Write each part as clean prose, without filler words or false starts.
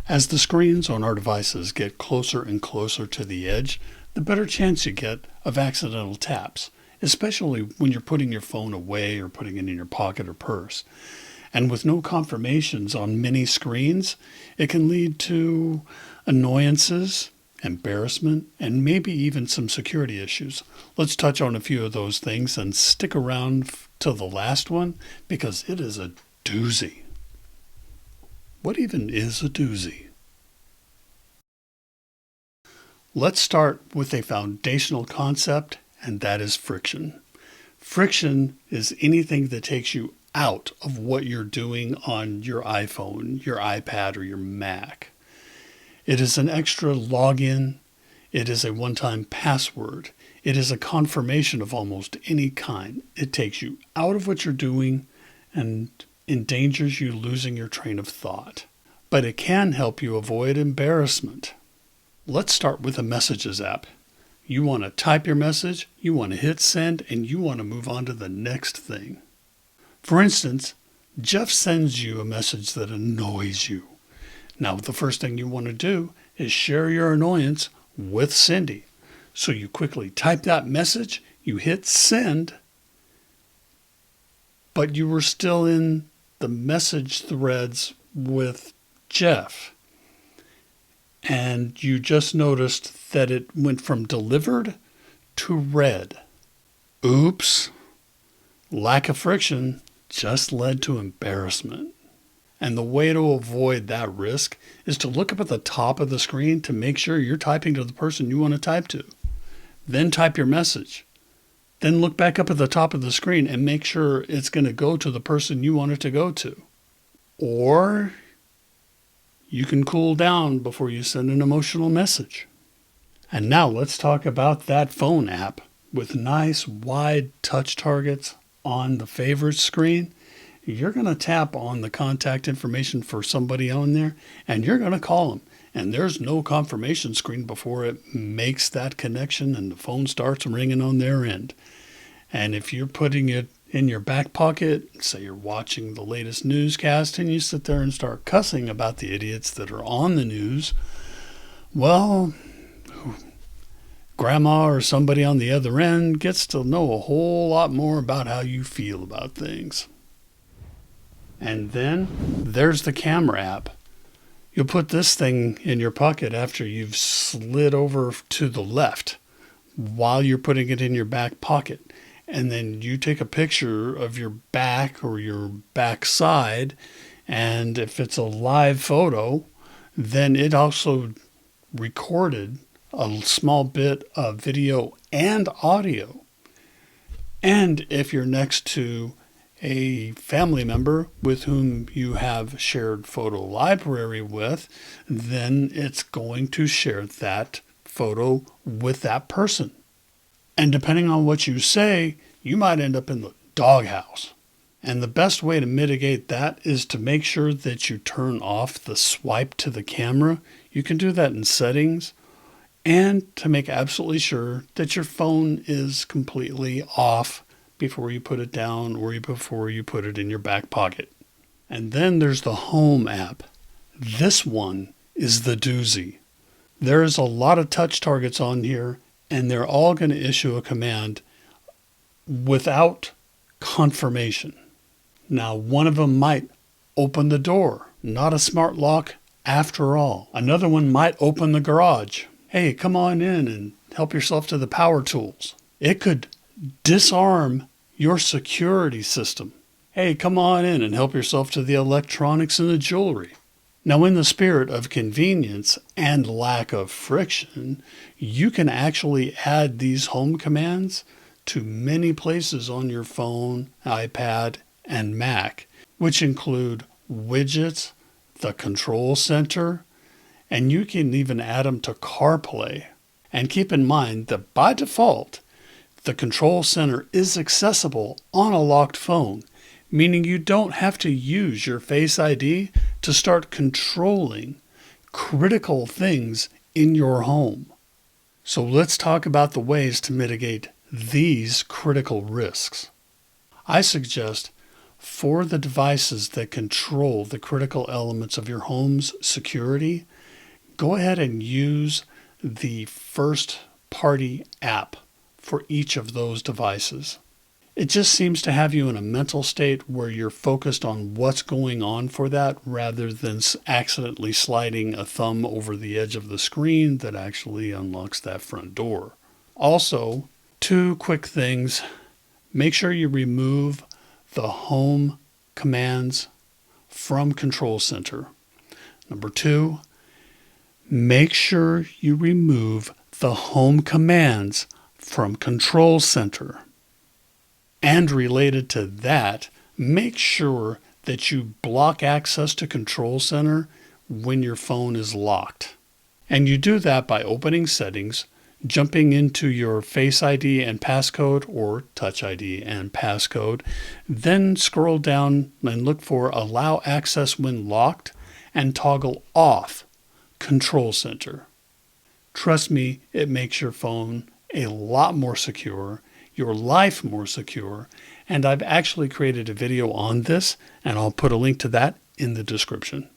As the screens on our devices get closer and closer to the edge, the better chance you get of accidental taps, especially when you're putting your phone away or putting it in your pocket or purse. And with no confirmations on many screens, it can lead to annoyances, embarrassment, and maybe even some security issues. Let's touch on a few of those things and stick around till the last one because it is a doozy. What even is a doozy? Let's start with a foundational concept, and that is friction. Friction is anything that takes you out of what you're doing on your iPhone, your iPad, or your Mac. It is an extra login. It is a one-time password. It is a confirmation of almost any kind. It takes you out of what you're doing and endangers you losing your train of thought. But it can help you avoid embarrassment. Let's start with a messages app. You want to type your message, you want to hit send, and you want to move on to the next thing. For instance, Jeff sends you a message that annoys you. Now, the first thing you want to do is share your annoyance with Cindy. So you quickly type that message, you hit send, but you were still in the message threads with Jeff. And you just noticed that it went from delivered to read. Oops. Lack of friction just led to embarrassment. And the way to avoid that risk is to look up at the top of the screen to make sure you're typing to the person you want to type to. Then type your message. Then look back up at the top of the screen and make sure it's going to go to the person you want it to go to. Or you can cool down before you send an emotional message. And now let's talk about that phone app with nice wide touch targets on the favorites screen. You're going to tap on the contact information for somebody on there and you're going to call them. And there's no confirmation screen before it makes that connection and the phone starts ringing on their end. And if you're putting it in your back pocket, say you're watching the latest newscast and you sit there and start cussing about the idiots that are on the news, well, grandma or somebody on the other end gets to know a whole lot more about how you feel about things. And then there's the camera app. You'll put this thing in your pocket after you've slid over to the left while you're putting it in your back pocket. And then you take a picture of your back or your back side. And if it's a live photo, then it also recorded a small bit of video and audio. And if you're next to a family member with whom you have shared photo library with, then it's going to share that photo with that person. And depending on what you say, you might end up in the doghouse. And the best way to mitigate that is to make sure that you turn off the swipe to the camera. You can do that in settings. And to make absolutely sure that your phone is completely off before you put it down or before you put it in your back pocket. And then there's the Home app. This one is the doozy. There is a lot of touch targets on here, and they're all going to issue a command without confirmation. Now, one of them might open the door, not a smart lock after all. Another one might open the garage. Hey, come on in and help yourself to the power tools. It could disarm your security system. Hey, come on in and help yourself to the electronics and the jewelry. Now, in the spirit of convenience and lack of friction, you can actually add these home commands to many places on your phone, iPad, and Mac, which include widgets, the control center, and you can even add them to CarPlay. And keep in mind that by default, the control center is accessible on a locked phone, meaning you don't have to use your Face ID to start controlling critical things in your home. So let's talk about the ways to mitigate these critical risks. I suggest for the devices that control the critical elements of your home's security, go ahead and use the first-party app for each of those devices. It just seems to have you in a mental state where you're focused on what's going on for that rather than accidentally sliding a thumb over the edge of the screen that actually unlocks that front door. Also, two quick things. Make sure you remove the home commands from Control Center. Number two, make sure you remove the home commands from Control Center. And related to that, make sure that you block access to Control Center when your phone is locked. And you do that by opening Settings, jumping into your Face ID and passcode or Touch ID and passcode, then scroll down and look for Allow Access when locked and toggle off Control Center. Trust me, it makes your phone a lot more secure, your life more secure, and I've actually created a video on this, and I'll put a link to that in the description.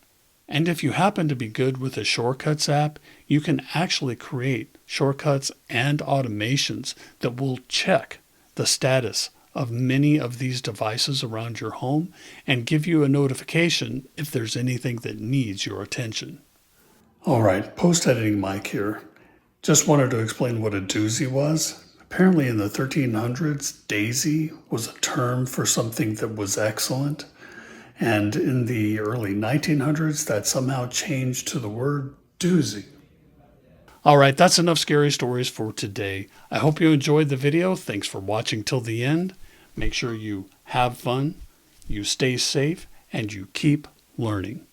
And if you happen to be good with the Shortcuts app, you can actually create shortcuts and automations that will check the status of many of these devices around your home and give you a notification if there's anything that needs your attention. All right, post-editing Mike here. Just wanted to explain what a doozy was. Apparently in the 1300s, daisy was a term for something that was excellent. And in the early 1900s, that somehow changed to the word doozy. All right, that's enough scary stories for today. I hope you enjoyed the video. Thanks for watching till the end. Make sure you have fun, you stay safe, and you keep learning.